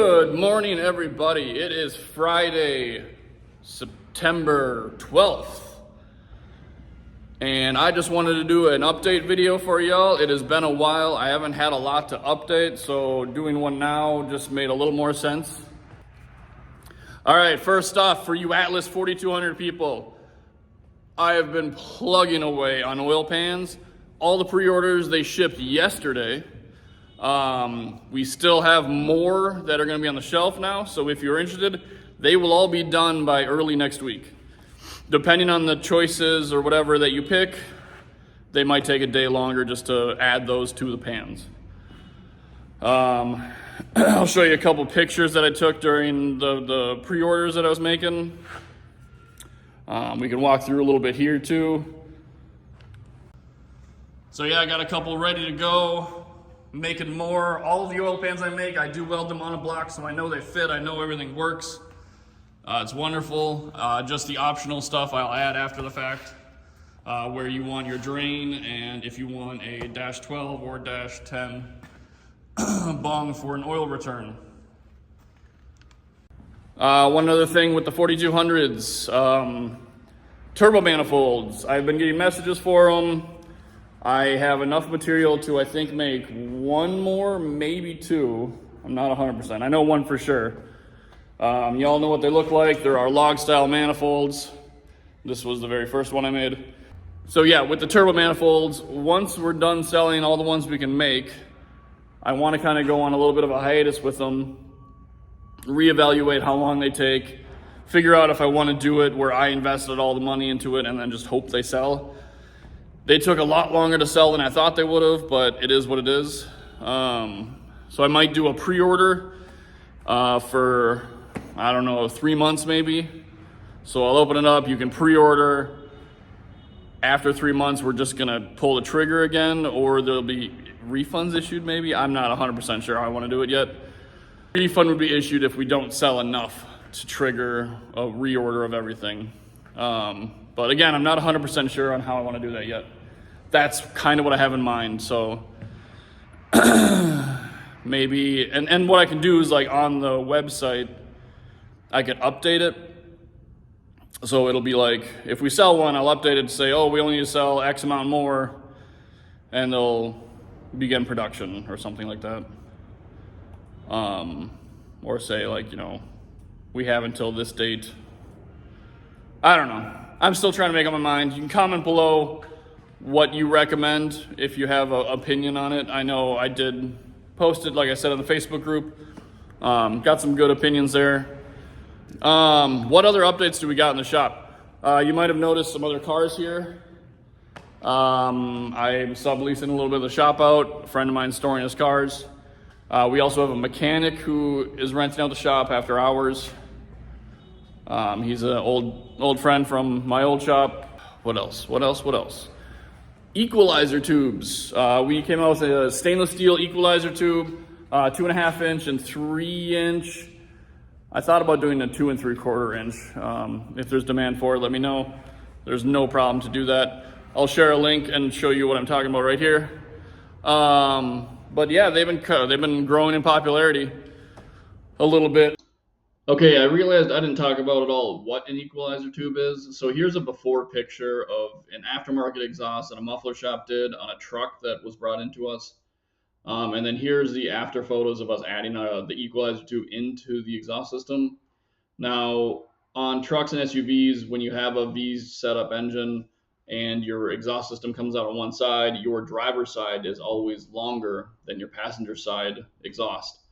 Good morning, everybody. It is Friday, September 12th. And I just wanted to do an update video for y'all. It has been a while. I haven't had a lot to update, so doing one now just made a little more sense. All right, first off, for you Atlas 4200 people, I have been plugging away on oil pans. All the pre-orders, they shipped yesterday. We still have more that are going to be on the shelf now, so if you're interested, they will all be done by early next week. Depending on the choices or whatever that you pick, they might take a day longer just to add those to the pans. I'll show you a couple pictures that I took during the pre-orders that I was making. We can walk through a little bit here too. So yeah, I got a couple ready to go. Making more. All of the oil pans I make, I do weld them on a block, so I know they fit. I know everything works. It's wonderful. Just the optional stuff I'll add after the fact, where you want your drain and if you want a -12 or -10 bung for an oil return. One other thing with the 4200s, turbo manifolds. I've been getting messages for them. I have enough material to, I think, make one more, maybe two. I'm not 100%. I know one for sure. Y'all know what they look like. There are log style manifolds. This was the very first one I made. So yeah, with the turbo manifolds, once we're done selling all the ones we can make, I want to kind of go on a little bit of a hiatus with them, reevaluate how long they take, figure out if I want to do it where I invested all the money into it and then just hope they sell. They took a lot longer to sell than I thought they would have, but it is what it is. So I might do a pre-order for, I don't know, 3 months maybe. So I'll open it up, you can pre-order. After 3 months, we're just gonna pull the trigger again, or there'll be refunds issued maybe. I'm not 100% sure how I wanna do it yet. Refund would be issued if we don't sell enough to trigger a reorder of everything. But again, I'm not 100% sure on how I wanna do that yet. That's kind of what I have in mind, so maybe, and what I can do is like on the website, I could update it. So it'll be like, if we sell one, I'll update it to say, oh, we only need to sell X amount more, and they'll begin production or something like that. Or say like, you know, we have until this date. I don't know. I'm still trying to make up my mind. You can comment below what you recommend if you have an opinion on it. I know I did post it, like I said, on the Facebook group. Got some good opinions there. What other updates do we got in the shop? You might have noticed some other cars here. I'm subleasing a little bit of the shop out. A friend of mine storing his cars. We also have a mechanic who is renting out the shop after hours. He's an old friend from my old shop. What else? Equalizer tubes. We came out with a stainless steel equalizer tube, 2.5 inch and 3 inch. I thought about doing a 2 3/4 inch. If there's demand for it, let me know. There's no problem to do that. I'll share a link and show you what I'm talking about right here. But yeah, they've been growing in popularity a little bit. Okay, I realized I didn't talk about at all what an equalizer tube is. So here's a before picture of an aftermarket exhaust that a muffler shop did on a truck that was brought into us. And then here's the after photos of us adding the equalizer tube into the exhaust system. Now, on trucks and SUVs, when you have a V setup engine and your exhaust system comes out on one side, your driver's side is always longer than your passenger side exhaust.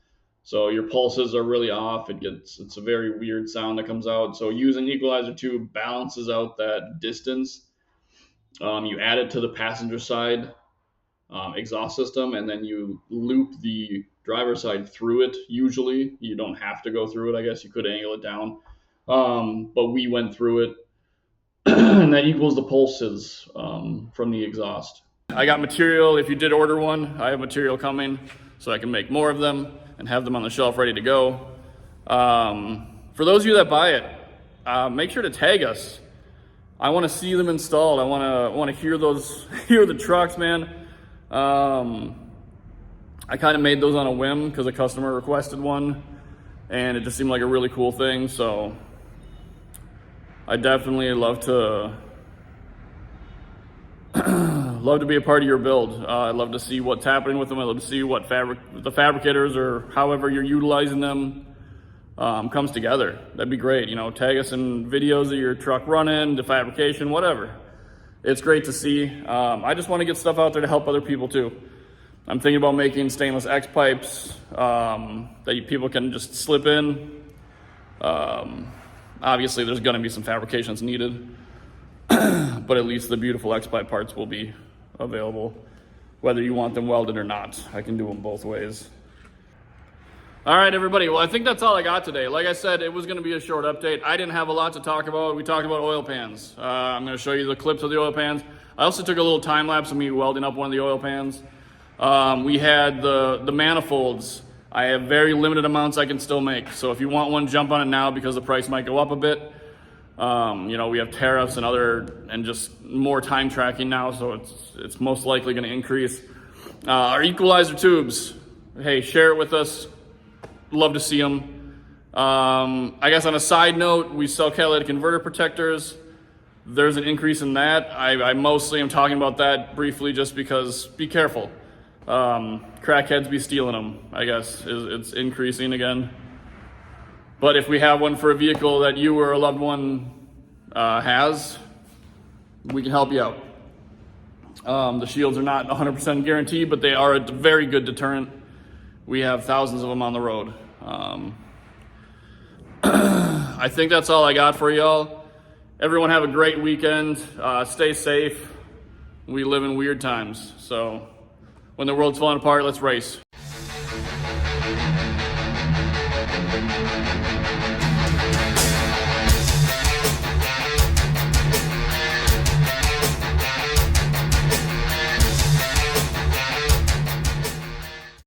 So your pulses are really off. It's a very weird sound that comes out. So using equalizer tube balances out that distance. You add it to the passenger side exhaust system, and then you loop the driver's side through it. Usually, you don't have to go through it. I guess you could angle it down, but we went through it, and that equals the pulses from the exhaust. I got material. If you did order one, I have material coming, so I can make more of them and have them on the shelf ready to go. For those of you that buy it, make sure to tag us. I want to see them installed. I want to hear the trucks, man. I kind of made those on a whim because a customer requested one. and it just seemed like a really cool thing. So I definitely love to love to be a part of your build. I'd love to see what's happening with them. I'd love to see what the fabricators or however you're utilizing them comes together. That'd be great. You know, tag us in videos of your truck running, the fabrication, whatever. It's great to see. I just want to get stuff out there to help other people too. I'm thinking about making stainless X pipes that people can just slip in. Obviously, there's going to be some fabrications needed, but at least the beautiful X pipe parts will be available, whether you want them welded or not. I can do them both ways. All right, everybody. Well, I think that's all I got today. Like I said, it was going to be a short update. I didn't have a lot to talk about. We talked about oil pans. I'm going to show you the clips of the oil pans. I also took a little time lapse of me welding up one of the oil pans. We had the manifolds. I have very limited amounts I can still make. So if you want one, jump on it now because the price might go up a bit. You know, we have tariffs and just more time tracking now, so it's most likely going to increase. Our equalizer tubes, hey, share it with us. Love to see them. I guess on a side note, we sell catalytic converter protectors. There's an increase in that. I mostly am talking about that briefly just because be careful. Crackheads be stealing them, I guess. It's increasing again. But if we have one for a vehicle that you or a loved one has, we can help you out. The shields are not 100% guaranteed, but they are a very good deterrent. We have thousands of them on the road. I think that's all I got for y'all. Everyone have a great weekend. Stay safe. We live in weird times. So when the world's falling apart, let's race.